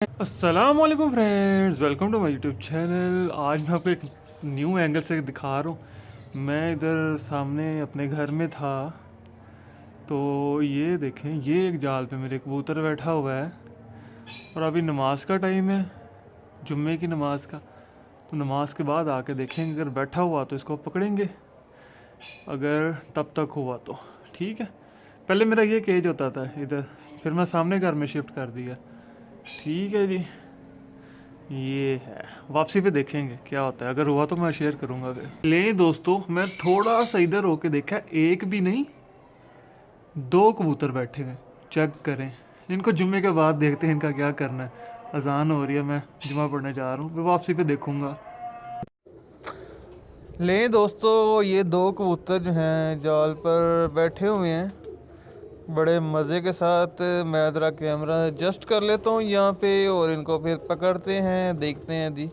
अस्सलाम वालेकुम friends, welcome to my YouTube channel. आज मैं आपको एक न्यू एंगल से दिखा रहा हूँ। मैं इधर सामने अपने घर में था, तो ये देखें, ये एक जाल पे मेरे कबूतर बैठा हुआ है। और अभी नमाज का टाइम है, जुम्मे की नमाज का। तो नमाज के बाद आके देखेंगे, अगर बैठा हुआ तो इसको पकड़ेंगे, अगर तब तक हुआ तो ठीक है। पहले मेरा ये केज होता था इधर, फिर मैं सामने घर में शिफ्ट कर दिया। ठीक है जी, ये है। वापसी पे देखेंगे क्या होता है, अगर हुआ तो मैं शेयर करूंगा। फिर ले दोस्तों, मैं थोड़ा सा इधर होके देखा, एक भी नहीं, दो कबूतर बैठे हुए। चेक करें, इनको जुम्मे के बाद देखते हैं इनका क्या करना है। अजान हो रही है, मैं जुम्मा पढ़ने जा रहा हूँ, फिर वापसी पे देखूंगा। ले दोस्तों, ये दो कबूतर जो हैं जाल पर बैठे हुए हैं बड़े मज़े के साथ। मैं ज़रा कैमरा एडजस्ट कर लेता हूँ यहाँ पे, और इनको फिर पकड़ते हैं, देखते हैं जी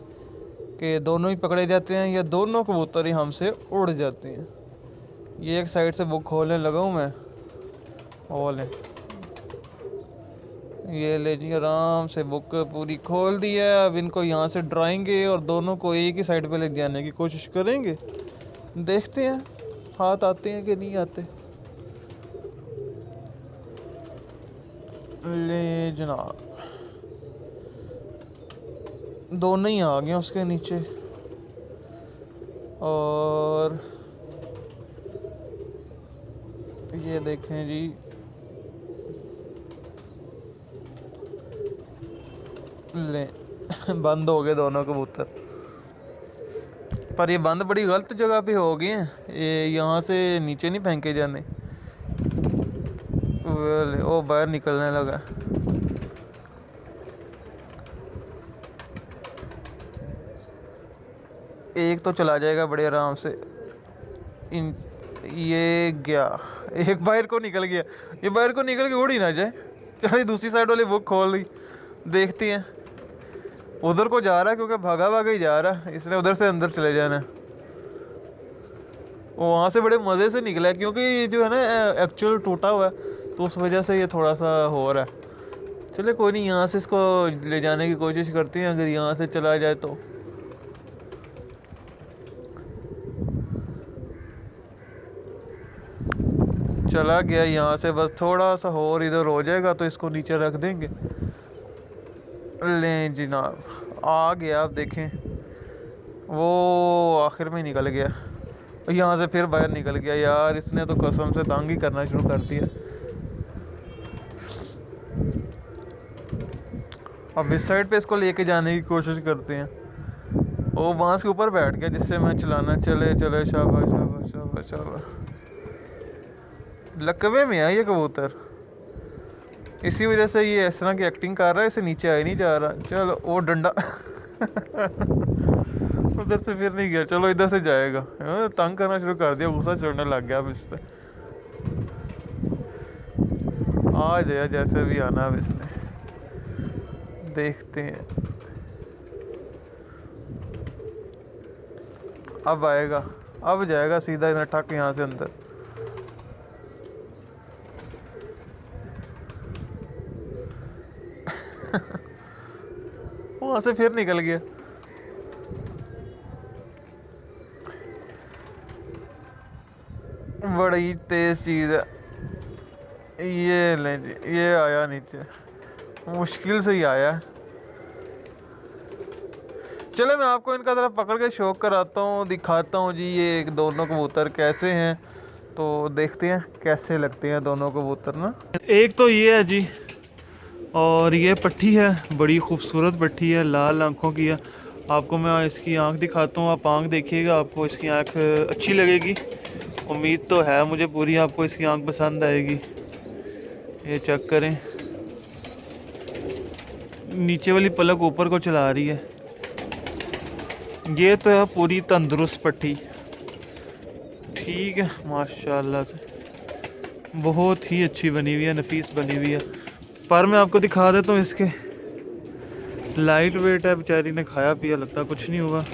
कि दोनों ही पकड़े जाते हैं या दोनों कबूतर ही हमसे उड़ जाते हैं। ये एक साइड से बुक खोलने लगा हूँ मैं। और लें, ये ले जी, आराम से बुक पूरी खोल दी है। अब इनको यहाँ से डराएंगे और दोनों को एक ही साइड पे ले जाने की कोशिश करेंगे। देखते हैं हाथ आते हैं कि नहीं आते। ले जनाब, दोनों ही आ गए उसके नीचे। और ये देखें जी, ले बंद हो गए दोनों कबूतर। पर ये बंद बड़ी गलत जगह पे हो गए हैं, ये यहाँ से नीचे नहीं फेंके जाने। वो बाहर निकलने लगा। एक तो चला जाएगा बड़े आराम से। इन ये गया, एक बाहर को निकल गया। ये बाहर को निकल के उड़ ही ना जाए। चलो दूसरी साइड वाली बुक खोल दी, देखते हैं। उधर को जा रहा है क्योंकि भागा भागा ही जा रहा है, इसने उधर से अंदर चले जाना है। वो वहाँ से बड़े मज़े से निकला है, क्योंकि ये जो है ना एक्चुअल टूटा हुआ है, तो उस वजह से ये थोड़ा सा हो रहा है। चले कोई नहीं, यहाँ से इसको ले जाने की कोशिश करते हैं, अगर यहाँ से चला जाए तो। चला गया यहाँ से, बस थोड़ा सा और इधर हो जाएगा तो इसको नीचे रख देंगे। लें जनाब, आ गया। आप देखें, वो आखिर में निकल गया, यहाँ से फिर बाहर निकल गया। यार इसने तो कसम से तंग ही करना शुरू कर दिया। अब इस साइड पे इसको लेके जाने की कोशिश करते हैं। वो बांस के ऊपर बैठ गया जिससे मैं चलाना। चले चले, शाबाश शाबाश शाबाश शाबाश। लकवे में है ये कबूतर, इसी वजह से ये इस तरह की एक्टिंग कर रहा है, इसे नीचे आ ही नहीं जा रहा। चलो वो डंडा उधर से फिर नहीं गया, चलो इधर से जाएगा। तंग करना शुरू कर दिया, गुस्सा चढ़ने लग गया अब इस पे। आ जाए जैसे भी आना अब इसने, देखते हैं। अब आएगा, अब जाएगा सीधा इधर ठक यहाँ से अंदर। वहां से फिर निकल गया। बड़ी तेज चीज है। ये ले जी, ये आया नीचे, मुश्किल से ही आया। चले मैं आपको इनका ज़रा पकड़ के शौक कराता हूँ, दिखाता हूँ जी ये दोनों कबूतर कैसे हैं। तो देखते हैं कैसे लगते हैं दोनों कबूतर ना। एक तो ये है जी, और ये पट्टी है, बड़ी खूबसूरत पट्टी है, लाल आँखों की है। आपको मैं इसकी आँख दिखाता हूँ, आप आँख देखिएगा, आपको इसकी आँख अच्छी लगेगी। उम्मीद तो है मुझे पूरी आपको इसकी आँख पसंद आएगी। ये चेक करें, नीचे वाली पलक ऊपर को चला रही है। ये तो है पूरी तंदुरुस्त पट्टी, ठीक है, माशाल्लाह से बहुत ही अच्छी बनी हुई है, नफीस बनी हुई है। पर मैं आपको दिखा देता हूँ, इसके लाइट वेट है, बेचारी ने खाया पिया, लगता कुछ नहीं हुआ।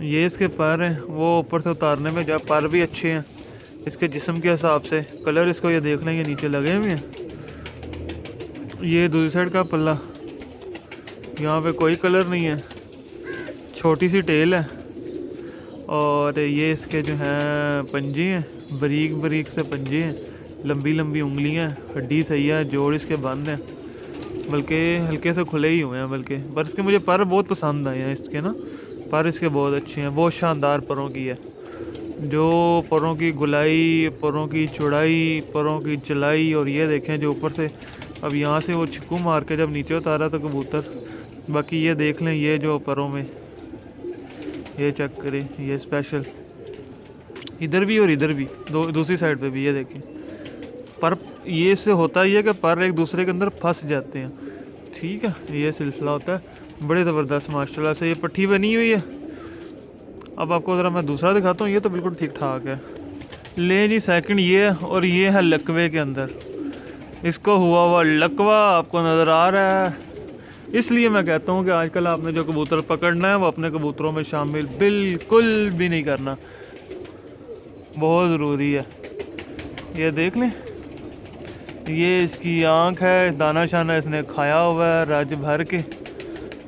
ये इसके पर हैं, वो ऊपर से उतारने में जब पर भी अच्छे हैं इसके जिस्म के हिसाब से। कलर इसको ये देख लें, ये नीचे लगे हुए हैं। ये दूसरी साइड का पल्ला, यहाँ पे कोई कलर नहीं है, छोटी सी टेल है और ये इसके जो हैं पंजे हैं, बारीक बारीक से पंजे हैं, लंबी लंबी उंगलियां, हड्डी सही है, जोड़ इसके बंद हैं, बल्कि हल्के से खुले ही हुए हैं बल्कि। पर इसके मुझे पर बहुत पसंद आए हैं इसके ना, पर इसके बहुत अच्छे हैं, बहुत शानदार परों की है। जो परों की गुलाई, परों की चौड़ाई, परों की चलाई, और ये देखें जो ऊपर से अब यहाँ से वो छिक्कू मार के जब नीचे उतारा तो कबूतर, बाकी ये देख लें ये जो परों में, ये चेक करें, ये स्पेशल इधर भी और इधर भी, दूसरी साइड पे भी ये देखें। पर ये इससे होता ही है कि पर एक दूसरे के अंदर फंस जाते हैं, ठीक है, ये सिलसिला होता है। बड़े ज़बरदस्त माशाल्लाह से ये पट्टी बनी हुई है। अब आपको ज़रा मैं दूसरा दिखाता हूँ, ये तो बिल्कुल ठीक ठाक है। ले जी सेकंड ये है, और ये है लकवे के अंदर, इसको हुआ हुआ लकवा आपको नज़र आ रहा है। इसलिए मैं कहता हूँ कि आजकल आपने जो कबूतर पकड़ना है वो अपने कबूतरों में शामिल बिल्कुल भी नहीं करना, बहुत ज़रूरी है। ये देख लें, ये इसकी आँख है, दाना शाना इसने खाया हुआ है रज भर के,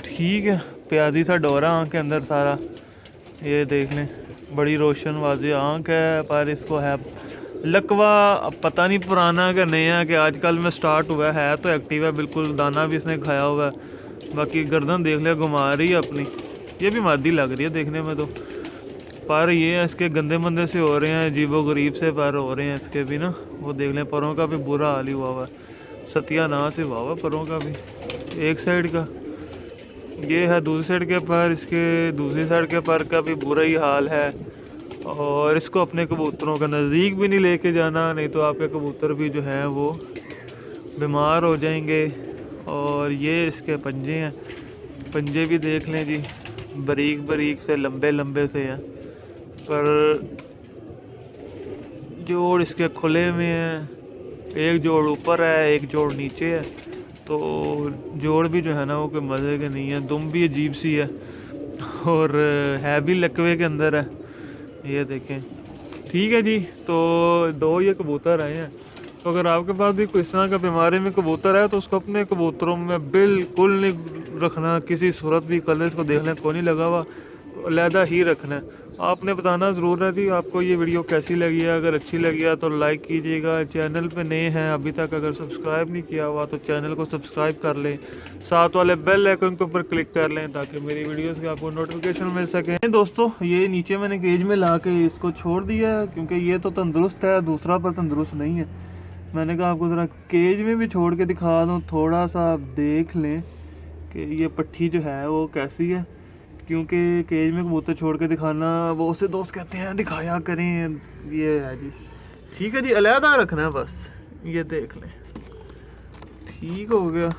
ठीक है, प्याजी सा डोरा आँख के अंदर सारा। ये देख लें, बड़ी रोशन वाज़े आँख है, पर इसको है लकवा। अब पता नहीं पुराना कि नया कि आजकल में स्टार्ट हुआ है तो एक्टिव है बिल्कुल, दाना भी इसने खाया हुआ है। बाकी गर्दन देख लिया घुमा रही है अपनी, ये भी मादी लग रही है देखने में तो। पर ये इसके गंदे मंदे से हो रहे हैं, अजीबो गरीब से पर हो रहे हैं इसके भी ना। वो देख लें, परों का भी बुरा हाल ही हुआ हुआ है, सत्यानाश से हुआ हुआ परों का भी, एक साइड का। ये है दूसरी साइड के पर, इसके दूसरी साइड के पर का भी बुरा ही हाल है। और इसको अपने कबूतरों का नज़दीक भी नहीं लेके जाना, नहीं तो आपके कबूतर भी जो हैं वो बीमार हो जाएंगे। और ये इसके पंजे हैं, पंजे भी देख लें जी, बारीक बारीक से, लंबे लंबे से हैं, पर जोड़ इसके खुले में हैं, एक जोड़ ऊपर है एक जोड़ नीचे है, तो जोड़ भी जो है ना वो कोई मज़े के नहीं है, दुम भी अजीब सी है, और है भी लकवे के अंदर है। ये देखें, ठीक है जी। तो दो ये कबूतर आए हैं, तो अगर आपके पास भी कोई इस तरह का बीमारी में कबूतर है तो उसको अपने कबूतरों में बिल्कुल नहीं रखना, किसी सूरत भी, कलर इसको देख लें कोई नहीं लगा हुआ तो अलहदा ही रखना है। आपने बताना ज़रूर है कि आपको ये वीडियो कैसी लगी है, अगर अच्छी लगी है तो लाइक कीजिएगा, चैनल पे नए हैं अभी तक अगर सब्सक्राइब नहीं किया हुआ तो चैनल को सब्सक्राइब कर लें, साथ वाले बेल आइकन के ऊपर क्लिक कर लें ताकि मेरी वीडियोस की आपको नोटिफिकेशन मिल सके। दोस्तों ये नीचे मैंने केज में ला के इसको छोड़ दिया है क्योंकि ये तो तंदुरुस्त है, दूसरा पर तंदुरुस्त नहीं है। मैंने कहा आपको ज़रा केज में भी छोड़ के दिखा दूँ, थोड़ा सा आप देख लें कि ये पट्टी जो है वो कैसी है, क्योंकि केज में कबूतर छोड़ के दिखाना, वो उससे दोस्त कहते हैं दिखाया करें, ये है जी, ठीक है जी, अलहदा रखना है बस। ये देख लें, ठीक हो गया।